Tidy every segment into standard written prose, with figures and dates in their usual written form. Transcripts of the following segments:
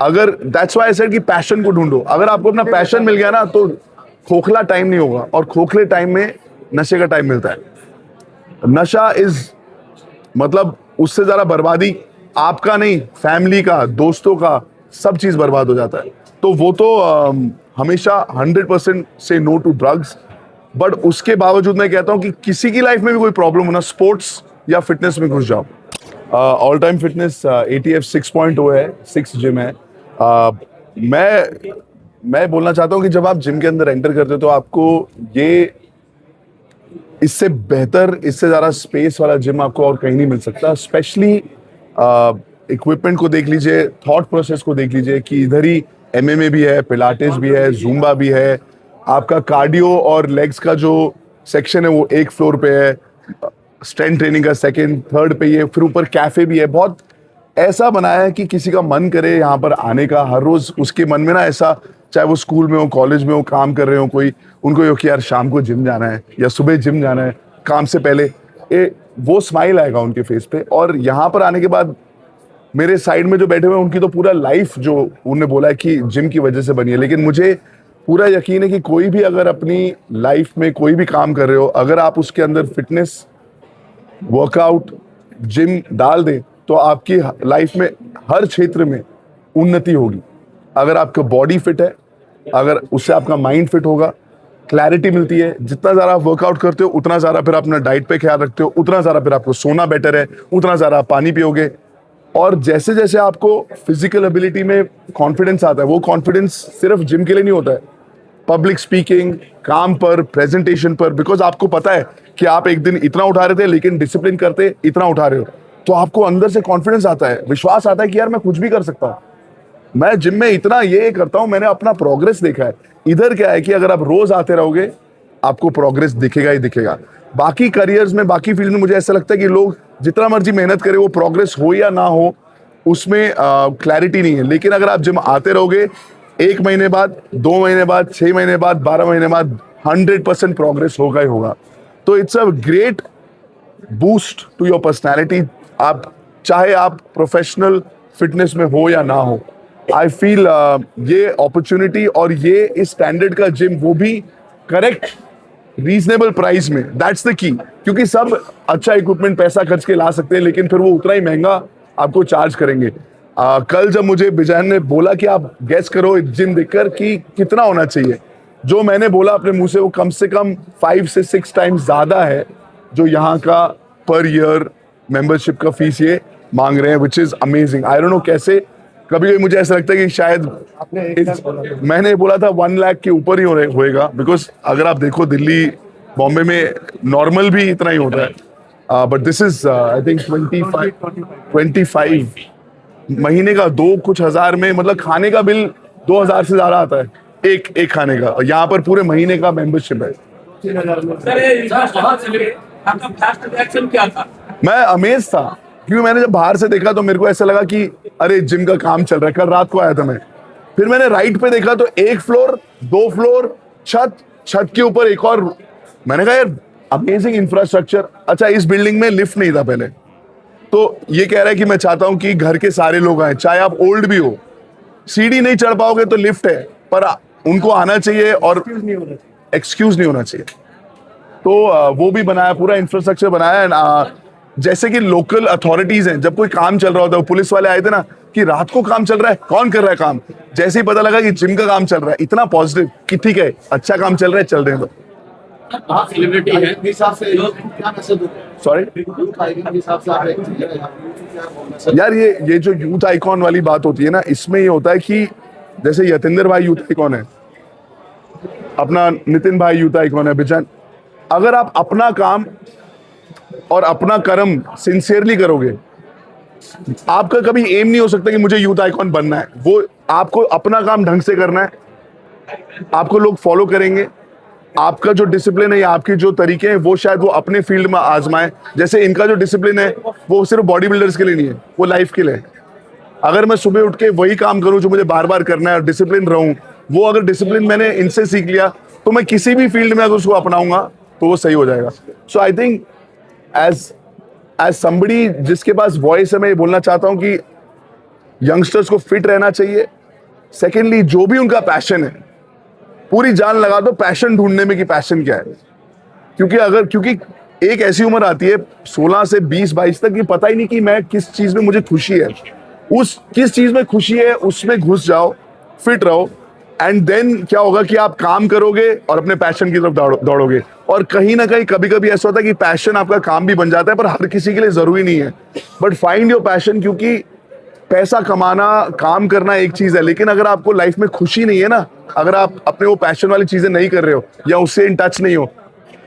अगर that's why I said कि passion को ढूंढो। अगर आपको अपना पैशन मिल गया ना तो खोखला टाइम नहीं होगा, और खोखले टाइम में नशे का टाइम मिलता है। नशा इज मतलब उससे ज्यादा बर्बादी आपका नहीं, फैमिली का, दोस्तों का, सब चीज बर्बाद हो जाता है। तो वो तो हमेशा 100% से नो टू ड्रग्स। बट उसके बावजूद मैं कहता हूं कि किसी की लाइफ में भी कोई प्रॉब्लम हो ना, स्पोर्ट्स या फिटनेस में घुस जाओ। ऑल टाइम फिटनेस ATF 6.0 है, 6 जिम है। मैं बोलना चाहता हूं कि जब आप जिम के अंदर एंटर करते हो तो आपको ये इससे बेहतर, इससे ज़्यादा स्पेस वाला जिम आपको और कहीं नहीं मिल सकता। स्पेशली इक्विपमेंट को देख लीजिए, थॉट प्रोसेस को देख लीजिए कि इधर ही MMA भी है, पिलाटेस भी है, जूम्बा भी है। आपका कार्डियो और लेग्स का जो सेक्शन है वो एक फ्लोर पे है, स्ट्रेंथ ट्रेनिंग का सेकंड थर्ड पे ये, फिर ऊपर कैफे भी है। बहुत ऐसा बनाया है कि किसी का मन करे यहाँ पर आने का, हर रोज उसके मन में ना ऐसा, चाहे वो स्कूल में हो, कॉलेज में हो, काम कर रहे हो, कोई उनको ये हो कि यार शाम को जिम जाना है या सुबह जिम जाना है काम से पहले, वो स्माइल आएगा उनके फेस पे। और यहाँ पर आने के बाद मेरे साइड में जो बैठे हुए हैं उनकी तो पूरा लाइफ जो उन्होंने बोला है कि जिम की वजह से बनी है। लेकिन मुझे पूरा यकीन है कि कोई भी अगर अपनी लाइफ में कोई भी काम कर रहे हो, अगर आप उसके अंदर फिटनेस, वर्कआउट, जिम डाल दें तो आपकी लाइफ में हर क्षेत्र में उन्नति होगी। अगर आपका बॉडी फिट है, अगर उससे आपका माइंड फिट होगा, क्लैरिटी मिलती है। जितना ज़्यादा आप वर्कआउट करते हो उतना ज़्यादा फिर अपना डाइट पे ख्याल रखते हो, उतना ज़्यादा फिर आपको सोना बेटर है, उतना ज़्यादा आप पानी पियोगे। और जैसे जैसे आपको फिजिकल एबिलिटी में कॉन्फिडेंस आता है, वो कॉन्फिडेंस सिर्फ जिम के लिए नहीं होता है, पब्लिक स्पीकिंग, काम पर, प्रेजेंटेशन पर। बिकॉज आपको पता है कि आप एक दिन इतना उठा रहे थे लेकिन डिसिप्लिन करते इतना उठा रहे हो, तो आपको अंदर से कॉन्फिडेंस आता है, विश्वास आता है कि यार मैं कुछ भी कर सकता हूँ। मैं जिम में इतना ये करता हूँ, मैंने अपना प्रोग्रेस देखा है। इधर क्या है कि अगर आप रोज आते रहोगे आपको प्रोग्रेस दिखेगा ही दिखेगा। बाकी करियर्स में, बाकी फील्ड में मुझे ऐसा लगता है कि लोग जितना मर्जी मेहनत करें, वो प्रोग्रेस हो या ना हो उसमें क्लैरिटी नहीं है। लेकिन अगर आप जिम आते रहोगे, 1 महीने बाद, 2 महीने बाद, 6 महीने बाद, 12 महीने बाद 100% प्रोग्रेस होगा ही होगा। तो it's a great boost to your personality. आप चाहे आप प्रोफेशनल फिटनेस में हो या ना हो, आई फील ये अपॉर्चुनिटी और ये इस स्टैंडर्ड का जिम, वो भी करेक्ट रीजनेबल प्राइस में, दैट्स द की। क्योंकि सब अच्छा इक्विपमेंट पैसा खर्च के ला सकते हैं लेकिन फिर वो उतना ही महंगा आपको चार्ज करेंगे। कल जब मुझे बिजान ने बोला कि आप गेस करो जिम देखकर कि कितना होना चाहिए, जो मैंने बोला अपने मुंह से वो कम 5 से 6 टाइम्स ज्यादा है जो यहाँ का पर ईयर मेंबरशिप का फीस ये मांग रहे हैं, which is amazing. I don't know कैसे, कभी कभी मुझे ऐसा लगता है कि शायद मैंने बोला था 1 लाख के ऊपर ही होएगा। बिकॉज अगर आप देखो दिल्ली, बॉम्बे में नॉर्मल भी इतना ही होता है। But this is I think 25 महीने का, 2 कुछ हजार में, मतलब खाने का बिल 2000 से ज्यादा आता है एक खाने का। यहाँ पर पूरे महीने का मेंबरशिप है। मैं अमेज था क्योंकि मैंने जब बाहर से देखा तो मेरे को ऐसा लगा कि अरे जिम का काम चल रहा है। कल रात को आया था मैं, फिर मैंने राइट पे देखा तो 1 फ्लोर, 2 फ्लोर, छत के ऊपर एक और। मैंने कहा यार अमेजिंग इंफ्रास्ट्रक्चर। अच्छा, इस बिल्डिंग में लिफ्ट नहीं था पहले, तो ये कह रहा है कि मैं चाहता हूं कि घर के सारे लोग आए, चाहे आप ओल्ड भी हो, सीढ़ी नहीं चढ़ पाओगे तो लिफ्ट है, पर उनको आना चाहिए और एक्सक्यूज नहीं होना चाहिए। तो वो भी बनाया, पूरा इंफ्रास्ट्रक्चर बनाया है। जैसे कि लोकल अथॉरिटीज हैं, जब कोई काम चल रहा होता है, पुलिस वाले आए थे ना कि रात को काम चल रहा है, कौन कर रहा है काम, जैसे ही पता लगा कि जिम का काम चल रहा है, इतना पॉजिटिव कि ठीक है अच्छा काम चल रहा है, चल रहे हैं। सेलिब्रिटी है, सॉरी यार, ये जो यूथ आइकॉन वाली बात होती है ना, इसमें ये होता है कि जैसे यतेंद्र भाई यूथ आइकॉन है, अपना नितिन भाई यूथ आइकॉन है, बिचन, अगर आप अपना काम और अपना कर्म सिंसियरली करोगे, आपका कभी एम नहीं हो सकता कि मुझे यूथ आइकॉन बनना है। वो आपको अपना काम ढंग से करना है, आपको लोग फॉलो करेंगे। आपका जो डिसिप्लिन है या आपके जो तरीके हैं वो शायद वो अपने फील्ड में आजमाएं। जैसे इनका जो डिसिप्लिन है वो सिर्फ बॉडी बिल्डर्स के लिए नहीं है, वो लाइफ के लिए है। अगर मैं सुबह उठ के वही काम करूं जो मुझे बार बार करना है और डिसिप्लिन रहूं, वो अगर डिसिप्लिन मैंने इनसे सीख लिया तो मैं किसी भी फील्ड में अगर उसको अपनाऊंगा तो वो सही हो जाएगा। सो आई थिंक एज समबडी जिसके पास वॉइस है, मैं ये बोलना चाहता हूं कि यंगस्टर्स को फिट रहना चाहिए। सेकेंडली, जो भी उनका पैशन है, पूरी जान लगा दो पैशन ढूंढने में कि पैशन क्या है। क्योंकि एक ऐसी उम्र आती है 16 से 20-22 तक, कि पता ही नहीं कि मैं किस चीज में मुझे खुशी है। उस किस चीज में खुशी है उसमें घुस जाओ, फिट रहो, एंड देन क्या होगा कि आप काम करोगे और अपने पैशन की तरफ दौड़ोगे। और कहीं ना कहीं कभी कभी ऐसा होता है कि पैशन आपका काम भी बन जाता है, पर हर किसी के लिए जरूरी नहीं है। बट फाइंड योर पैशन, क्योंकि पैसा कमाना, काम करना एक चीज है, लेकिन अगर आपको लाइफ में खुशी नहीं है ना, अगर आप अपने वो पैशन वाली चीजें नहीं कर रहे हो या उससे इन टच नहीं हो,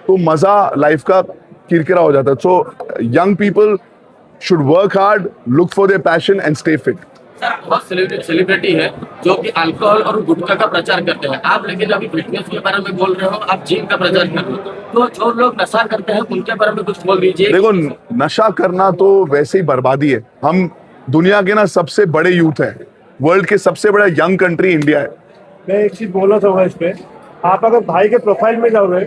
तो मजा लाइफ का किरकिरा हो जाता है। So young people should work hard, look for their passion and stay fit. Sir, बहुत सेलिब्रिटी है जो कि अल्कोहल और गुटखा का प्रचार करते हैं, आप लेकिन अभी फिटनेस के बारे में बोल रहे हो, आप जिम का प्रचार कर रहे हो, तो जो लोग नशा करते हैं उनके बारे में कुछ बोल दीजिए। देखो, नशा करना तो वैसे ही बर्बादी है। हम दुनिया के ना सबसे बड़े यूथ हैं, वर्ल्ड के सबसे बड़ा यंग कंट्री इंडिया है। मैं एक चीज बोलना चाहूंगा इस पे। आप अगर भाई के प्रोफाइल में जाओगे,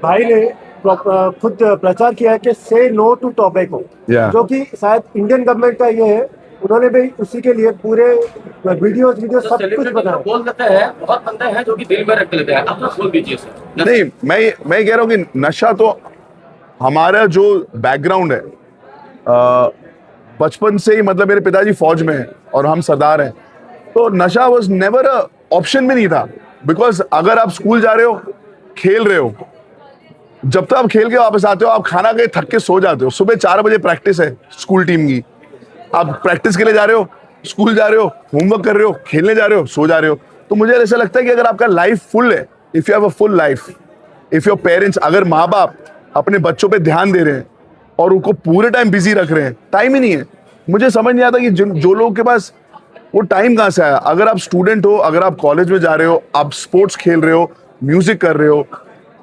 भाई ने खुद प्रचार किया है कि से नो टू टोबैको, Yeah. जो कि शायद इंडियन गवर्नमेंट का ये है। उन्होंने भी उसी के लिए पूरे वीडियो तो सब कुछ सेलिब्रिटी बनाया। बोल देते हैं, बहुत बंदे हैं जो कि दिल में रख लेते हैं, आप लोग बोल दीजिए सर। नहीं, मैं कह रहा हूँ कि नशा तो हमारा जो बैकग्राउंड है, बचपन से ही, मतलब मेरे पिताजी फौज में हैं और हम सरदार हैं, तो नशा वाज नेवर अ ऑप्शन में नहीं था। बिकॉज अगर आप स्कूल जा रहे हो, खेल रहे हो, जब तक आप खेल के वापस आते हो, आप खाना के थक के सो जाते हो। सुबह 4 बजे प्रैक्टिस है स्कूल टीम की, आप प्रैक्टिस के लिए जा रहे हो, स्कूल जा रहे हो, होमवर्क कर रहे हो, खेलने जा रहे हो, सो जा रहे हो। तो मुझे ऐसा लगता है कि अगर आपका लाइफ फुल है, if you have a full life, if your parents, अगर माँ बाप अपने बच्चों पे ध्यान दे रहे हैं और उनको पूरे टाइम बिजी रख रहे हैं, टाइम ही नहीं है। मुझे समझ नहीं आता कि जो लोगों के पास वो टाइम कहाँ से आया। अगर आप स्टूडेंट हो, अगर आप कॉलेज में जा रहे हो, आप स्पोर्ट्स खेल रहे हो, म्यूजिक कर रहे हो,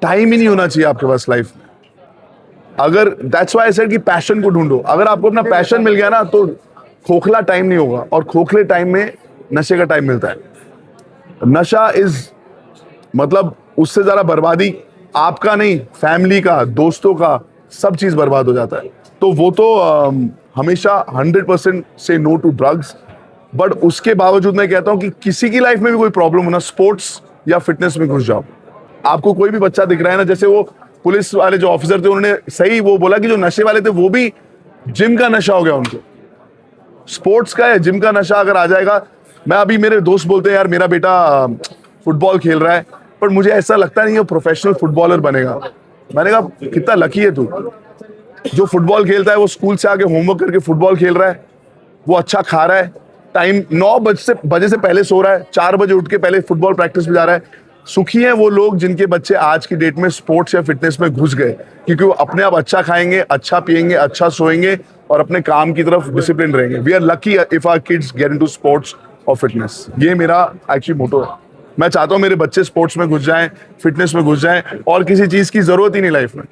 टाइम ही नहीं होना चाहिए आपके पास लाइफ में। अगर दैट्स व्हाई आई सेड कि पैशन को ढूंढो। अगर आपको अपना पैशन मिल गया ना, तो खोखला टाइम नहीं होगा, और खोखले टाइम में नशे का टाइम मिलता है। नशा इज, मतलब उससे ज्यादा बर्बादी आपका नहीं, फैमिली का, दोस्तों का, सब चीज बर्बाद हो जाता है। तो वो तो हमेशा 100% से नो टू ड्रग्स। बट उसके बावजूद मैं कहता हूं कि किसी की लाइफ में भी कोई प्रॉब्लम हो ना, स्पोर्ट्स या फिटनेस में घुस जाओ। आपको कोई भी बच्चा दिख रहा है ना, जैसे वो पुलिस वाले जो ऑफिसर थे, उन्होंने सही वो बोला कि जो नशे वाले थे वो भी जिम का नशा हो गया उनको। स्पोर्ट्स का है, जिम का नशा अगर आ जाएगा। मैं अभी, मेरे दोस्त बोलते हैं यार मेरा बेटा फुटबॉल खेल रहा है, पर मुझे ऐसा लगता नहीं है वो प्रोफेशनल फुटबॉलर बनेगा। मैंने कहा कितना लकी है तू, जो फुटबॉल खेलता है वो स्कूल से आके होमवर्क करके फुटबॉल खेल रहा है, वो अच्छा खा रहा है, टाइम 9 बजे से पहले सो रहा है, 4 बजे उठ के पहले फुटबॉल प्रैक्टिस में जा रहा है। सुखी हैं वो लोग जिनके बच्चे आज की डेट में स्पोर्ट्स या फिटनेस में घुस गए, क्योंकि वो अपने आप अच्छा खाएंगे, अच्छा पिएंगे, अच्छा सोएंगे और अपने काम की तरफ डिसिप्लिन रहेंगे। We are lucky if our kids get into sports और फिटनेस। ये मेरा एक्चुअली मोटो है। मैं चाहता हूँ मेरे बच्चे स्पोर्ट्स में घुस जाएं, फिटनेस में घुस जाएं, और किसी चीज की जरूरत ही नहीं लाइफ में।